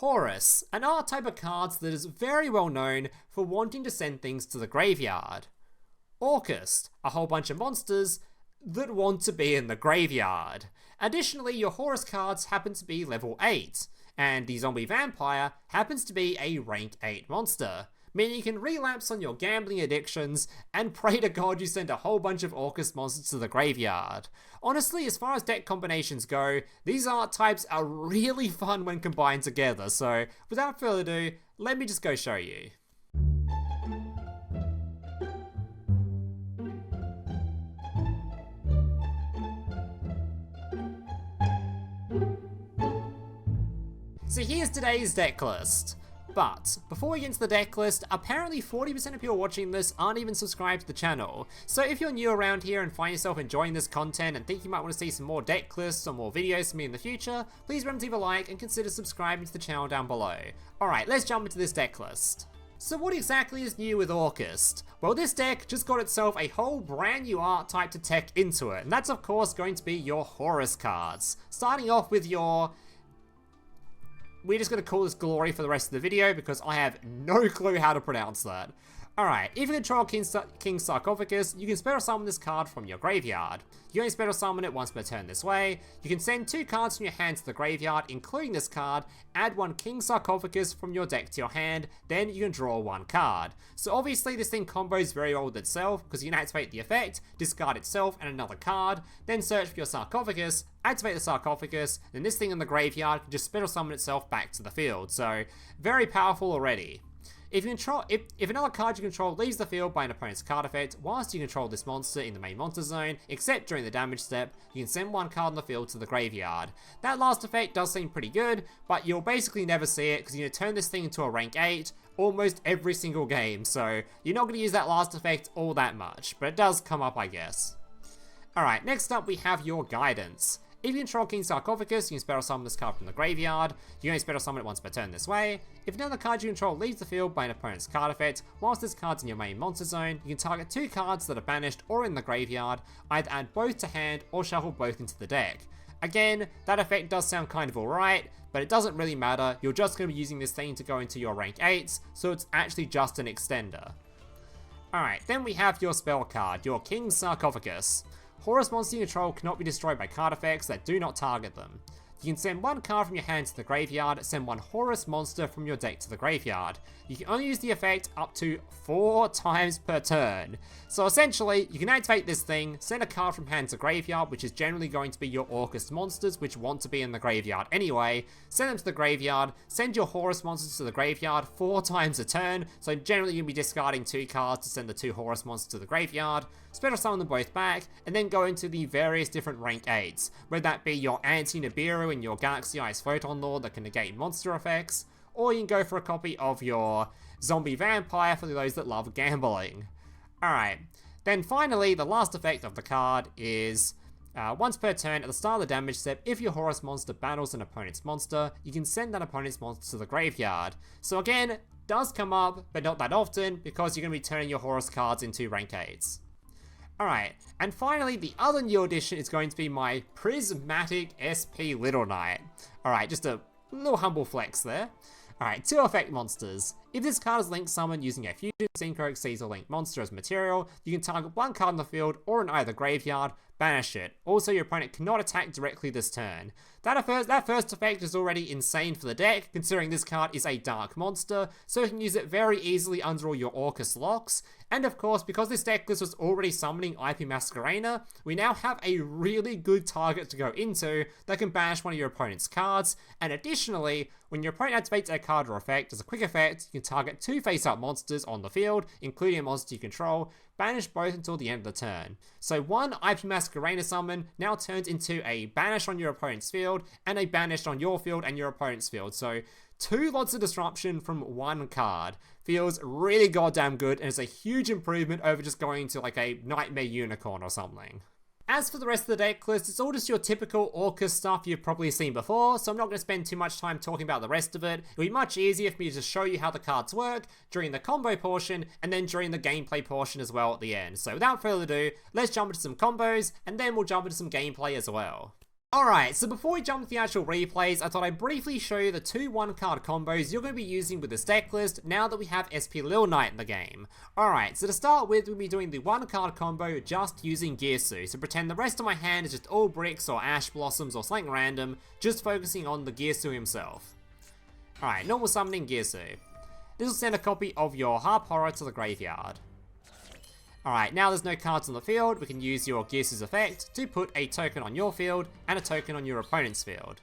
Horus, an archetype of cards that is very well known for wanting to send things to the graveyard. Orcust, a whole bunch of monsters that want to be in the graveyard. Additionally, your Horus cards happen to be level 8, and the Zombie Vampire happens to be a rank 8 monster, meaning you can relapse on your gambling addictions and pray to God you send a whole bunch of Orcust monsters to the graveyard. Honestly, as far as deck combinations go, these archetypes are really fun when combined together, so without further ado, let me just go show you. So here's today's deck list. But before we get into the deck list, apparently 40% of people watching this aren't even subscribed to the channel. So if you're new around here and find yourself enjoying this content and think you might want to see some more deck lists or more videos from me in the future, please remember to leave a like and consider subscribing to the channel down below. Alright, let's jump into this deck list. So what exactly is new with Orcust? Well, this deck just got itself a whole brand new archetype to tech into it, and that's of course going to be your Horus cards. Starting off with your... We're just going to call this Glory for the rest of the video because I have no clue how to pronounce that. Alright, if you control King Sarcophagus, you can special summon this card from your graveyard. You only special summon it once per turn this way. You can send 2 cards from your hand to the graveyard, including this card, add 1 King Sarcophagus from your deck to your hand, then you can draw 1 card. So obviously this thing combos very well with itself, because you can activate the effect, discard itself and another card, then search for your Sarcophagus, activate the Sarcophagus, then this thing in the graveyard can just special summon itself back to the field. So, very powerful already. If another card you control leaves the field by an opponent's card effect, whilst you control this monster in the main monster zone, except during the damage step, you can send 1 card on the field to the graveyard. That last effect does seem pretty good, but you'll basically never see it because you're going to turn this thing into a rank 8 almost every single game, so you're not going to use that last effect all that much, but it does come up, I guess. Alright, next up we have your Guidance. If you control King Sarcophagus, you can special summon this card from the graveyard. You only special summon it once per turn this way. If another card you control leaves the field by an opponent's card effect, whilst this card's in your main monster zone, you can target 2 cards that are banished or in the graveyard, either add both to hand or shuffle both into the deck. Again, that effect does sound kind of alright, but it doesn't really matter. You're just going to be using this thing to go into your rank 8s, so it's actually just an extender. Alright, then we have your spell card, your King Sarcophagus. Horus monsters you control cannot be destroyed by card effects that do not target them. You can send 1 card from your hand to the graveyard, send 1 Horus monster from your deck to the graveyard. You can only use the effect up to 4 times per turn. So essentially, you can activate this thing, send a card from hand to graveyard, which is generally going to be your Orcust monsters, which want to be in the graveyard anyway, send them to the graveyard, send your Horus monsters to the graveyard 4 times a turn, so generally you'll be discarding 2 cards to send the 2 Horus monsters to the graveyard, special summon them both back, and then go into the various different rank 8s, whether that be your anti-Nibiru and your Galatea Photon Lord that can negate monster effects, or you can go for a copy of your Zombie Vampire for those that love gambling. Alright, then finally, the last effect of the card is, once per turn at the start of the damage step, if your Horus monster battles an opponent's monster, you can send that opponent's monster to the graveyard. So again, does come up, but not that often, because you're going to be turning your Horus cards into rank 8s. Alright, and finally, the other new addition is going to be my Prismatic SP Little Knight. Alright, just a little humble flex there. Alright, 2 effect monsters. If this card is link summoned using a Fusion, Synchro, Xyz, or Link monster as material, you can target 1 card in the field or in either graveyard, banish it. Also, your opponent cannot attack directly this turn. That first effect is already insane for the deck, considering this card is a Dharc monster, so you can use it very easily under all your Orcust locks. And of course, because this deck list was already summoning IP Masquerena, we now have a really good target to go into that can banish one of your opponent's cards. And additionally, when your opponent activates a card or effect as a quick effect, you can target 2 face-up monsters on the field, including a monster you control, banish both until the end of the turn. So 1 IP Masquerena summon now turns into a banish on your opponent's field, and a banish on your field and your opponent's field. So 2 lots of disruption from 1 card. Feels really goddamn good, and it's a huge improvement over just going to like a Knightmare Unicorn or something. As for the rest of the deck list, it's all just your typical Orcust stuff you've probably seen before, so I'm not going to spend too much time talking about the rest of it. It'll be much easier for me to just show you how the cards work during the combo portion, and then during the gameplay portion as well at the end. So without further ado, let's jump into some combos, and then we'll jump into some gameplay as well. Alright, so before we jump to the actual replays, I thought I'd briefly show you the two 1-card combos you're going to be using with this deck list now that we have SP Lil Knight in the game. Alright, so to start with, we'll be doing the 1-card combo just using Girsu, so pretend the rest of my hand is just all bricks or ash blossoms or something random, just focusing on the Girsu himself. Alright, normal summoning Girsu. This will send a copy of your Harp Horror to the graveyard. Alright, now there's no cards on the field, we can use your Girsu's effect to put a token on your field and a token on your opponent's field.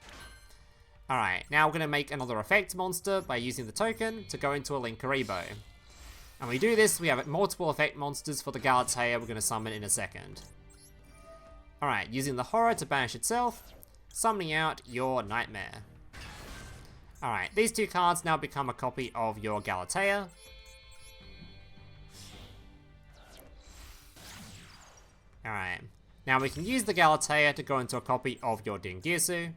Alright, now we're going to make another effect monster by using the token to go into a Linkuriboh. And we do this, we have multiple effect monsters for the Galatea we're going to summon in a second. Alright, using the Horror to banish itself, summoning out your Knightmare. Alright, these two cards now become a copy of your Galatea. Alright, now we can use the Galatea to go into a copy of your Dingirsu.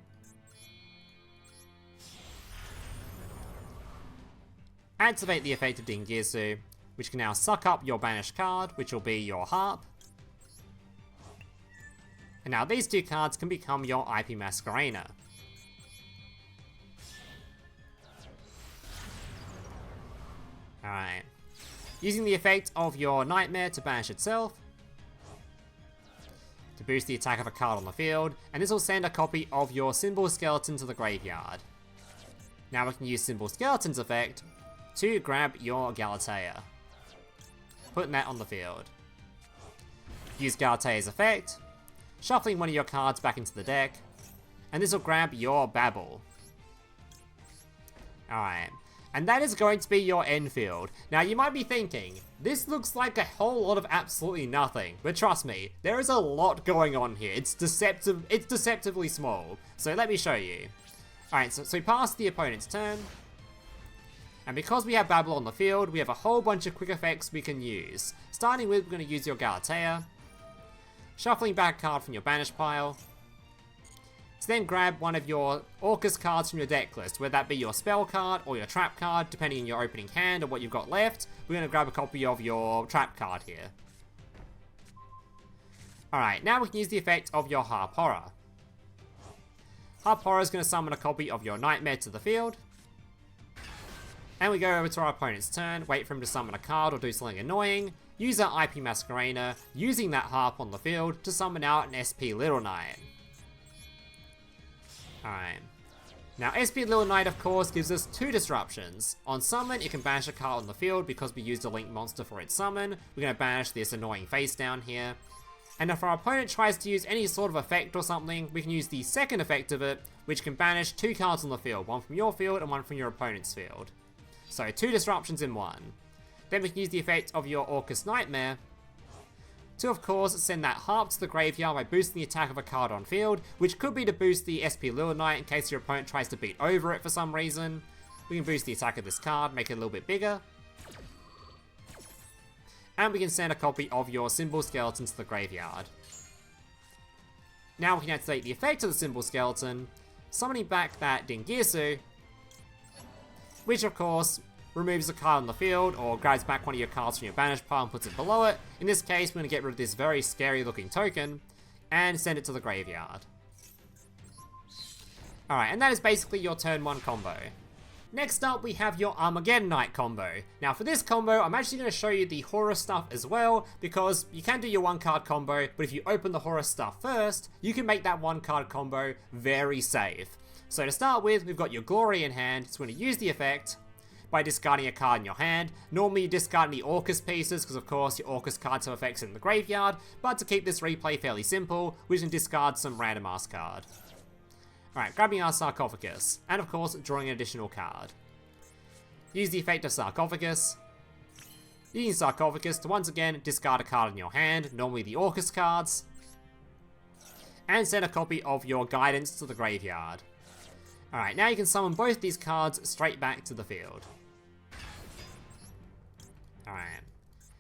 Activate the effect of Dingirsu, which can now suck up your banished card, which will be your Harp. And now these two cards can become your IP Masquerena. Alright, using the effect of your Knightmare to banish itself, to boost the attack of a card on the field, and this will send a copy of your Cymbal skeleton to the graveyard. Now we can use Cymbal skeleton's effect to grab your Galatea, putting that on the field. Use Galatea's effect, shuffling one of your cards back into the deck, and this will grab your Babel. Alright. And that is going to be your end field. Now you might be thinking, this looks like a whole lot of absolutely nothing, but trust me, there is a lot going on here. It's deceptively small. So let me show you. Alright, so we pass the opponent's turn, and because we have Babel on the field, we have a whole bunch of quick effects we can use. Starting with, we're going to use your Galatea, shuffling back a card from your banish pile, to then grab one of your Orcust cards from your deck list, whether that be your spell card or your trap card, depending on your opening hand or what you've got left. We're going to grab a copy of your trap card here. Alright, now we can use the effect of your Harp Horror. Harp Horror is going to summon a copy of your Knightmare to the field. And we go over to our opponent's turn, wait for him to summon a card or do something annoying, use our IP Masquerena, using that Harp on the field to summon out an SP Little Knight. Alright. Now SP Little Knight of course gives us two disruptions. On summon it can banish a card on the field because we used a link monster for its summon. We're going to banish this annoying face down here. And if our opponent tries to use any sort of effect or something, we can use the second effect of it, which can banish two cards on the field. One from your field and one from your opponent's field. So two disruptions in one. Then we can use the effect of your Orcust Knightmare to, of course, send that Harp to the graveyard by boosting the attack of a card on field, which could be to boost the SP Lil Knight in case your opponent tries to beat over it for some reason. We can boost the attack of this card, make it a little bit bigger. And we can send a copy of your Cymbal skeleton to the graveyard. Now we can activate the effect of the Cymbal skeleton, summoning back that Dingirsu, which of course removes a card on the field, or grabs back one of your cards from your banish pile and puts it below it. In this case, we're going to get rid of this very scary looking token, and send it to the graveyard. Alright, and that is basically your turn 1 combo. Next up, we have your Armageddon Knight combo. Now for this combo, I'm actually going to show you the Horus stuff as well, because you can do your 1-card combo, but if you open the Horus stuff first, you can make that 1-card combo very safe. So to start with, we've got your Glory in hand, so we're going to use the effect by discarding a card in your hand. Normally you discard the Orcust pieces, because of course your Orcust cards have effects in the graveyard, but to keep this replay fairly simple, we can discard some random ass card. Alright, grabbing our Sarcophagus, and of course drawing an additional card. Use the effect of Sarcophagus. Using Sarcophagus to once again discard a card in your hand, normally the Orcust cards, and send a copy of your Guidance to the graveyard. Alright, now you can summon both these cards straight back to the field. Alright.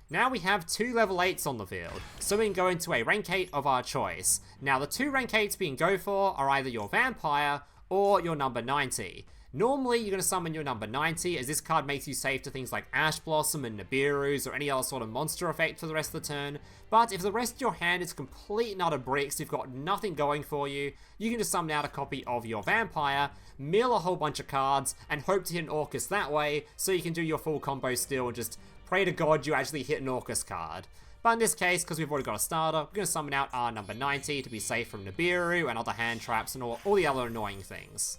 Now we have two level 8s on the field, so we can go into a rank 8 of our choice. Now the two rank 8s we can go for are either your Vampire or your number 90. Normally, you're going to summon your number 90, as this card makes you safe to things like Ash Blossom and Nibirus or any other sort of monster effect for the rest of the turn. But if the rest of your hand is complete and utter bricks, you've got nothing going for you, you can just summon out a copy of your Vampire, mill a whole bunch of cards, and hope to hit an Orcust that way, so you can do your full combo still and just pray to God you actually hit an Orcust card. But in this case, because we've already got a starter, we're going to summon out our number 90 to be safe from Nibiru and other hand traps and all the other annoying things.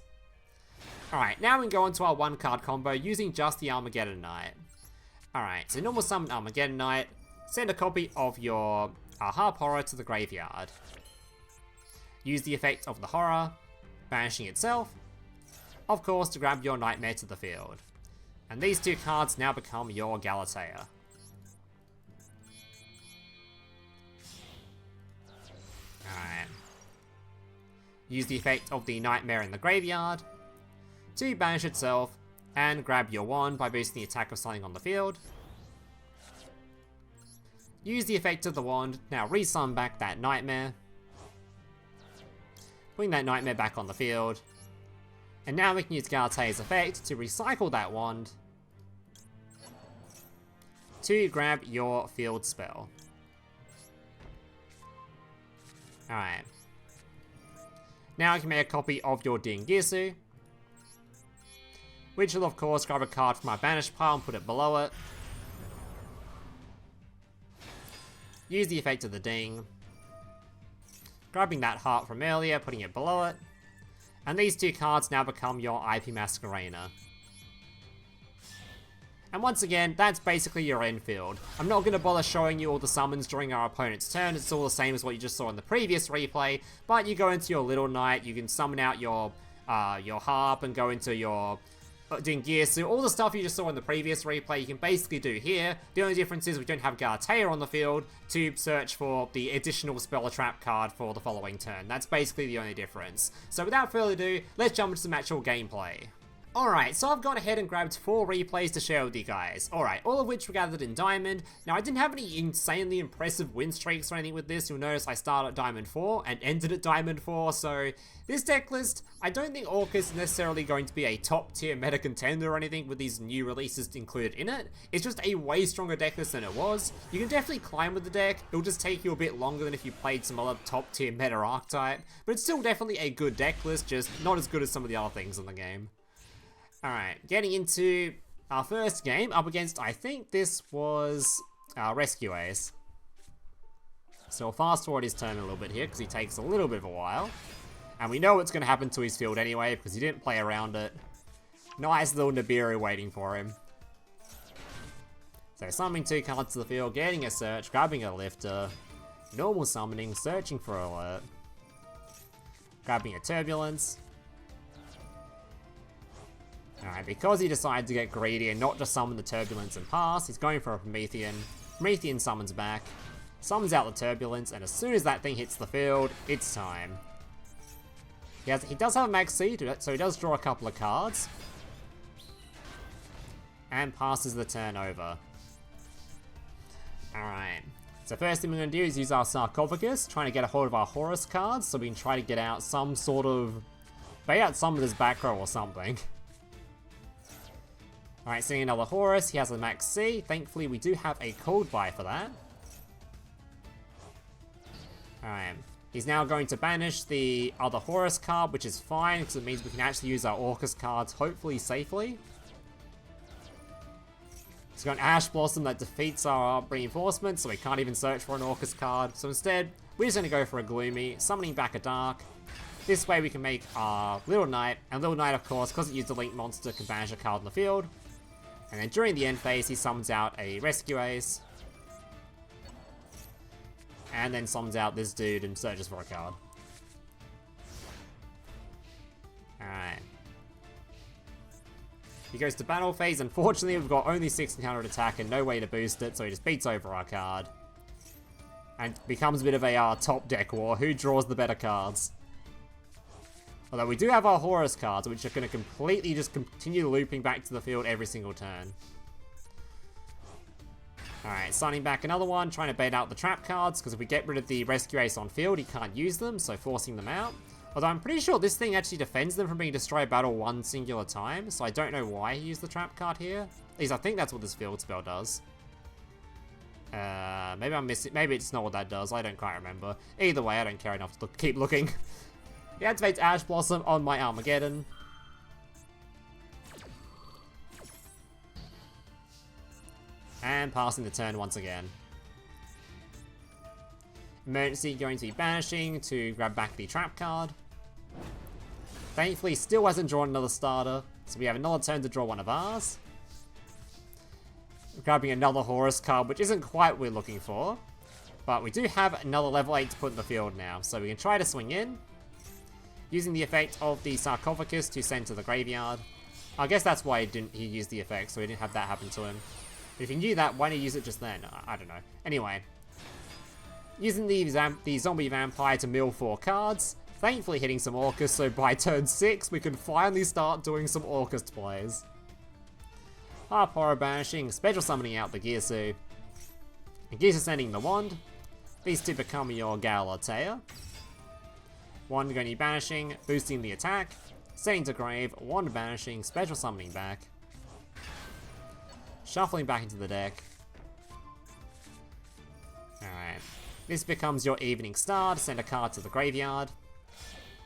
Alright, now we can go into our one card combo using just the Armageddon Knight. Alright, so normal summon Armageddon Knight, send a copy of your Harp Horror to the graveyard. Use the effect of the Horror, banishing itself, of course to grab your Knightmare to the field. And these two cards now become your Galatea. Alright. Use the effect of the Knightmare in the graveyard to banish itself, and grab your wand by boosting the attack of something on the field. Use the effect of the wand, now resummon back that Knightmare. Bring that Knightmare back on the field. And now we can use Galatea's effect to recycle that wand to grab your field spell. Alright. Now you can make a copy of your Dingirsu, which will of course grab a card from our banished pile and put it below it. Use the effect of the Ding, grabbing that heart from earlier, putting it below it. And these two cards now become your IP Masquerena. And once again, that's basically your end field. I'm not going to bother showing you all the summons during our opponent's turn, it's all the same as what you just saw in the previous replay, but you go into your Little Knight, you can summon out your Harp and go into your Dingirsu, all the stuff you just saw in the previous replay you can basically do here. The only difference is we don't have Galatea on the field to search for the additional spell or trap card for the following turn. That's basically the only difference. So without further ado, let's jump into some actual gameplay. Alright, so I've gone ahead and grabbed 4 replays to share with you guys. Alright, all of which were gathered in Diamond. Now, I didn't have any insanely impressive win streaks or anything with this. You'll notice I started at Diamond 4 and ended at Diamond 4, so this deck list, I don't think Orcust is necessarily going to be a top tier meta contender or anything with these new releases included in it. It's just a way stronger deck list than it was. You can definitely climb with the deck, it'll just take you a bit longer than if you played some other top tier meta archetype, but it's still definitely a good deck list, just not as good as some of the other things in the game. Alright, getting into our first game up against, I think this was Rescue Ace. So we'll fast forward his turn a little bit here because he takes a little bit of a while. And we know what's going to happen to his field anyway because he didn't play around it. Nice little Nibiru waiting for him. So summoning 2 cards to the field, getting a search, grabbing a lifter, normal summoning, searching for alert, grabbing a turbulence. Alright, because he decided to get greedy and not just summon the Turbulence and pass, he's going for a Promethean. Promethean summons back, summons out the Turbulence, and as soon as that thing hits the field, it's time. He does have a Maxx, so he does draw a couple of cards. And passes the turn over. Alright, so first thing we're going to do is use our Sarcophagus, trying to get a hold of our Horus cards, so we can try to get out some sort of... bait out some of this back row or something. Alright, seeing another Horus, he has a Maxx. Thankfully, we do have a Cold Buy for that. Alright, he's now going to banish the other Horus card, which is fine, because it means we can actually use our Orcust cards, hopefully safely. He's got an Ash Blossom that defeats our reinforcement, so we can't even search for an Orcust card. So instead, we're just going to go for a Gloomy, summoning back a Dharc. This way we can make our Little Knight, and Little Knight, of course, because it used a Link monster, can banish a card in the field. And then during the end phase, he summons out a Rescue Ace. And then summons out this dude and searches for a card. Alright. He goes to battle phase. Unfortunately, we've got only 6 encountered attack and no way to boost it, so he just beats over our card. And becomes a bit of a top deck war. Who draws the better cards? Although we do have our Horus cards, which are going to completely just continue looping back to the field every single turn. Alright, signing back another one, trying to bait out the trap cards, because if we get rid of the Rescue Ace on field, he can't use them, so forcing them out. Although I'm pretty sure this thing actually defends them from being destroyed battle one singular time, so I don't know why he used the trap card here. At least I think that's what this field spell does. Maybe I'm missing. Maybe it's not what that does. I don't quite remember. Either way, I don't care enough to keep looking. He activates Ash Blossom on my Armageddon. And passing the turn once again. Imsety going to be banishing to grab back the trap card. Thankfully, still hasn't drawn another starter, so we have another turn to draw one of ours. Grabbing another Horus card, which isn't quite what we're looking for. But we do have another level 8 to put in the field now, so we can try to swing in. Using the effect of the Sarcophagus to send to the graveyard. I guess that's why he used the effect, so he didn't have that happen to him. But if he knew that, why didn't he use it just then? I don't know. Anyway. Using the zombie vampire to mill 4 cards. Thankfully hitting some Orcust, so by turn 6 we can finally start doing some Orcust plays. Harp Horror banishing, special summoning out the Girsu. Girsu sending the wand. These two become your Galatea. Wand going to be banishing, boosting the attack. Sending to grave, wand banishing, special summoning back. Shuffling back into the deck. Alright. This becomes your Evening Star to send a card to the graveyard.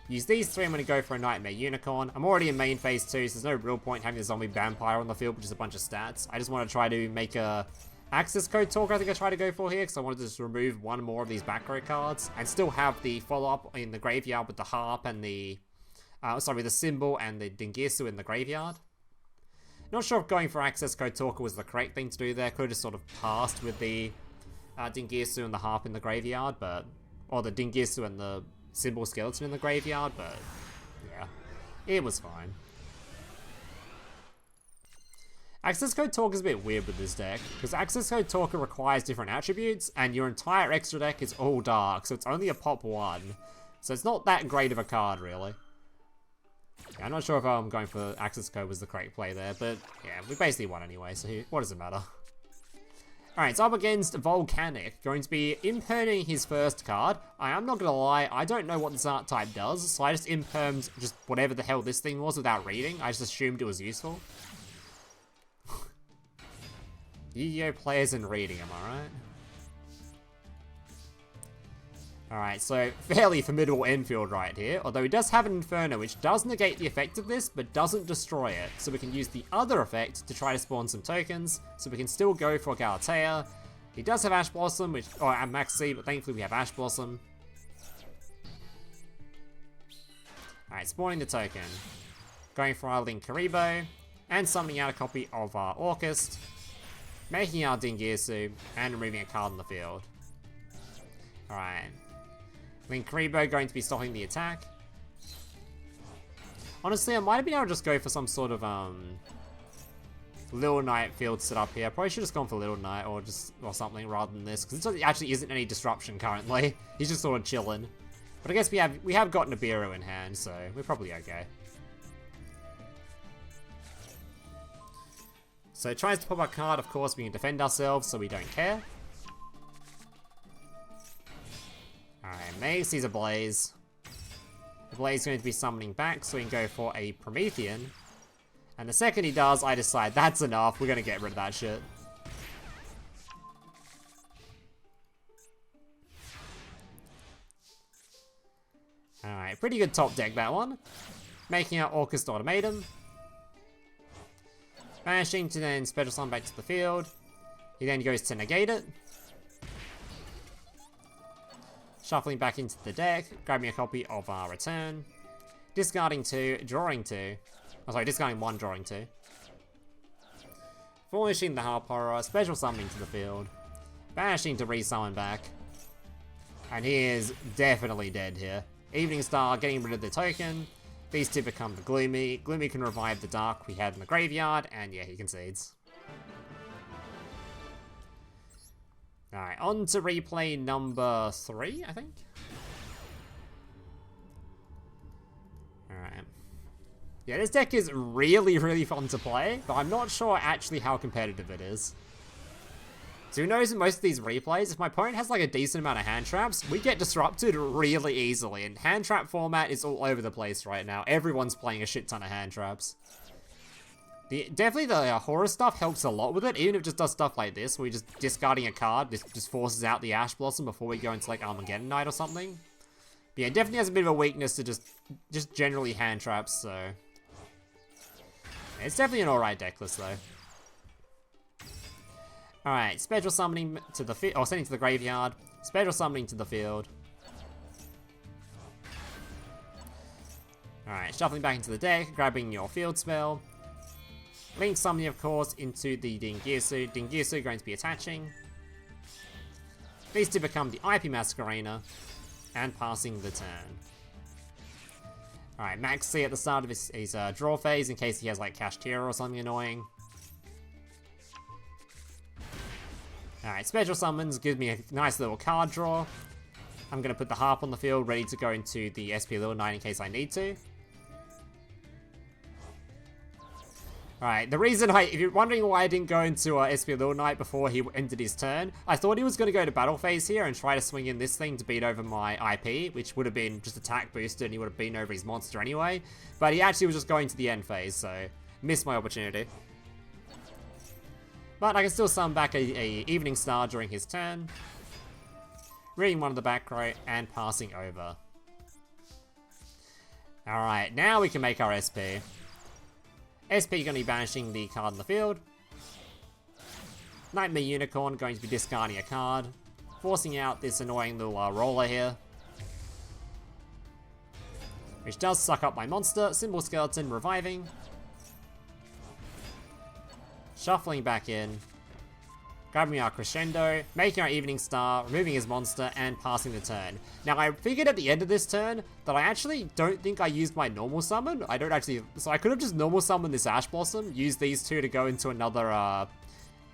Use these 3, I'm going to go for a Knightmare Unicorn. I'm already in main phase 2, so there's no real point having a zombie vampire on the field, which is a bunch of stats. I just want to try to make a Accesscode Talker, I think I try to go for here, because I wanted to just remove one more of these back row cards, and still have the follow-up in the graveyard with the Harp and the... the Cymbal and the Dingirsu in the graveyard. Not sure if going for Accesscode Talker was the correct thing to do there. Could have just sort of passed with the Dingirsu and the Harp in the graveyard, but... Or the Dingirsu and the Cymbal skeleton in the graveyard, but... Yeah. It was fine. Accesscode Talker is a bit weird with this deck, because Accesscode Talker requires different attributes, and your entire extra deck is all Dharc, so it's only a pop 1. So it's not that great of a card, really. Yeah, I'm not sure if I'm going for Accesscode was the correct play there, but yeah, we basically won anyway, so what does it matter? Alright, it's up against Volcanic, going to be imperming his first card. I'm not gonna lie, I don't know what this art type does, so I just impermed just whatever the hell this thing was without reading. I just assumed it was useful. Yu-Gi-Oh! Players and reading, am I right? Alright, so fairly formidable Enfield right here, although he does have an Inferno, which does negate the effect of this, but doesn't destroy it. So we can use the other effect to try to spawn some tokens, so we can still go for Galatea. He does have Ash Blossom, and Maxx, but thankfully we have Ash Blossom. Alright, spawning the token. Going for our Linkuriboh, and summoning out a copy of our Orcust. Making our Dingirsu, and removing a card on the field. Alright. Linkuriboh going to be stopping the attack. Honestly, I might have been able to just go for some sort of, Little Knight field setup here. I probably should have just gone for Little Knight or something rather than this, because there actually isn't any disruption currently. He's just sort of chilling. But I guess we have got Nibiru in hand, so we're probably okay. So it tries to pop our card, of course we can defend ourselves, so we don't care. Alright, Maxx sees a Blaze. The Blaze is going to be summoning back, so we can go for a Promethean. And the second he does, I decide that's enough, we're going to get rid of that shit. Alright, pretty good top deck that one. Making our Orcust Automaton. Banishing to then special summon back to the field. He then goes to negate it. Shuffling back into the deck, grabbing a copy of our Return. Discarding 2, drawing 2. Oh, sorry, discarding 1, drawing 2. Finishing the Harp Horror, special summoning to the field. Banishing to resummon back. And he is definitely dead here. Evening Star getting rid of the token. These two become the Gloomy. Gloomy can revive the Dharc we had in the graveyard, and yeah, he concedes. Alright, on to replay number 3, I think. Alright. Yeah, this deck is really, really fun to play, but I'm not sure actually how competitive it is. So who knows in most of these replays, if my opponent has like a decent amount of hand traps, we get disrupted really easily, and hand trap format is all over the place right now. Everyone's playing a shit ton of hand traps. Definitely the Horus stuff helps a lot with it, even if it just does stuff like this, where we're just discarding a card, just forces out the Ash Blossom before we go into like Armageddon Knight or something. But yeah, it definitely has a bit of a weakness to just generally hand traps, so... It's definitely an alright deck list though. Alright, special summoning to the field, or sending to the graveyard, special summoning to the field. Alright, shuffling back into the deck, grabbing your field spell. Link summoning, of course, into the Dingirsu. Dingirsu going to be attaching. These two become the IP Masquerena, and passing the turn. Alright, Maxx at the start of his draw phase, in case he has like Kashtira or something annoying. Alright, special summons gives me a nice little card draw. I'm going to put the Harp on the field, ready to go into the SP Little Knight in case I need to. Alright, the reason if you're wondering why I didn't go into SP Little Knight before he ended his turn, I thought he was going to go to battle phase here and try to swing in this thing to beat over my IP, which would have been just attack boosted and he would have beaten over his monster anyway. But he actually was just going to the end phase, so missed my opportunity. But I can still summon back a Evening Star during his turn, reading one of the back row, and passing over. Alright, now we can make our SP. SP going to be banishing the card in the field. Knightmare Unicorn going to be discarding a card, forcing out this annoying little roller here, which does suck up my monster. Cymbal Skeleton reviving. Shuffling back in, grabbing our Crescendo, making our Evening Star, removing his monster, and passing the turn. Now, I figured at the end of this turn that I actually don't think I used my normal summon. So I could have just normal summoned this Ash Blossom, used these two to go into another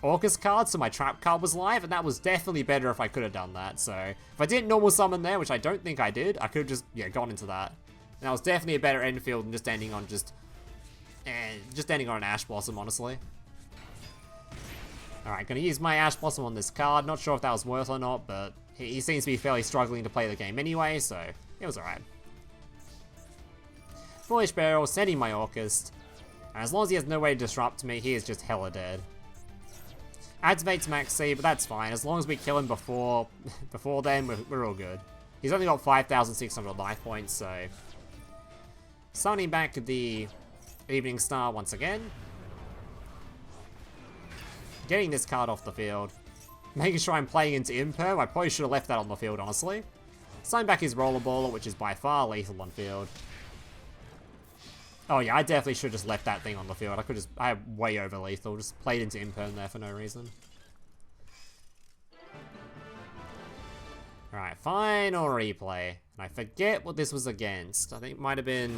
Orcust card, so my trap card was live, and that was definitely better if I could have done that. So if I didn't normal summon there, which I don't think I did, I could have just, gone into that. And that was definitely a better end field than just ending on ending on an Ash Blossom, honestly. Alright, gonna use my Ash Blossom on this card. Not sure if that was worth or not, but he seems to be fairly struggling to play the game anyway, so it was alright. Foolish Burial, sending my Orcust. And as long as he has no way to disrupt me, he is just hella dead. Activates Maxx, but that's fine. As long as we kill him before then, we're all good. He's only got 5,600 life points, so... Summoning back the Evening Star once again. Getting this card off the field. Making sure I'm playing into Imperm. I probably should have left that on the field, honestly. Sign back his Rollerballer, which is by far lethal on field. Oh yeah, I definitely should have just left that thing on the field. I had way over lethal. Just played into Imperm there for no reason. Alright, final replay. And I forget what this was against. I think it might have been...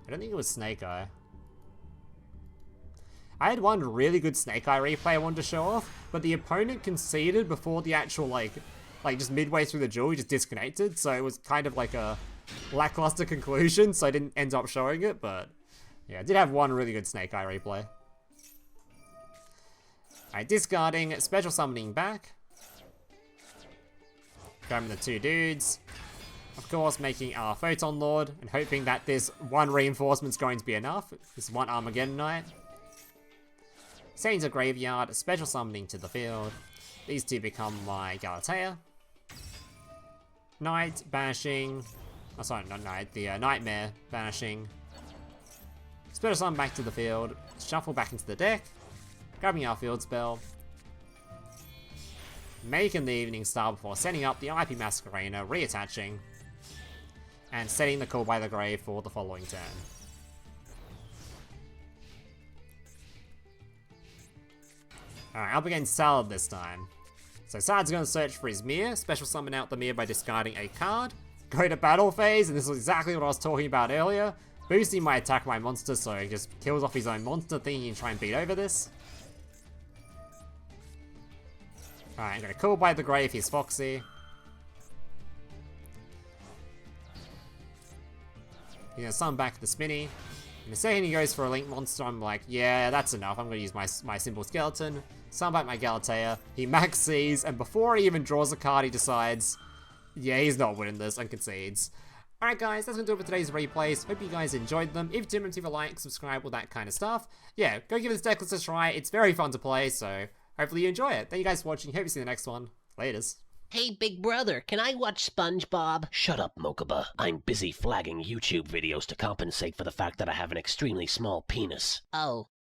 I don't think it was Snake Eye. I had one really good Snake Eye replay I wanted to show off, but the opponent conceded before the actual, like just midway through the duel, he just disconnected, so it was kind of like a lackluster conclusion, so I didn't end up showing it, but yeah, I did have one really good Snake Eye replay. Alright, discarding, special summoning back. Grabbing the two dudes. Of course, making our Photon Lord, and hoping that this one reinforcement's going to be enough. This one Armageddon Knight. Sending to graveyard, special summoning to the field. These two become my Galatea. Knight, banishing. Oh, sorry, not Knight, the Knightmare, banishing. Special summon back to the field. Shuffle back into the deck. Grabbing our field spell. Making the Evening Star before setting up the IP Masquerena, reattaching. And setting the Call by the Grave for the following turn. Alright, up against Salad this time. So Salad's going to search for his mirror, special summon out the mirror by discarding a card, go to battle phase, and this is exactly what I was talking about earlier, boosting my attack my monster so he just kills off his own monster, thinking he can try and beat over this. Alright, I'm going to Call by the Grave his Foxy. He's going to summon back the Spinny. And the second he goes for a Link monster, I'm like, yeah, that's enough. I'm going to use my Cymbal skeleton, Sunbite my Galatea. He maxes, and before he even draws a card, he decides, yeah, he's not winning this, and concedes. Alright guys, that's going to do it for today's replays. Hope you guys enjoyed them. If you did, remember to leave a like, subscribe, all that kind of stuff. Yeah, go give this deck list a try. It's very fun to play, so hopefully you enjoy it. Thank you guys for watching. Hope you see you in the next one. Laters. Hey, big brother, can I watch SpongeBob? Shut up, Mokuba. I'm busy flagging YouTube videos to compensate for the fact that I have an extremely small penis. Oh.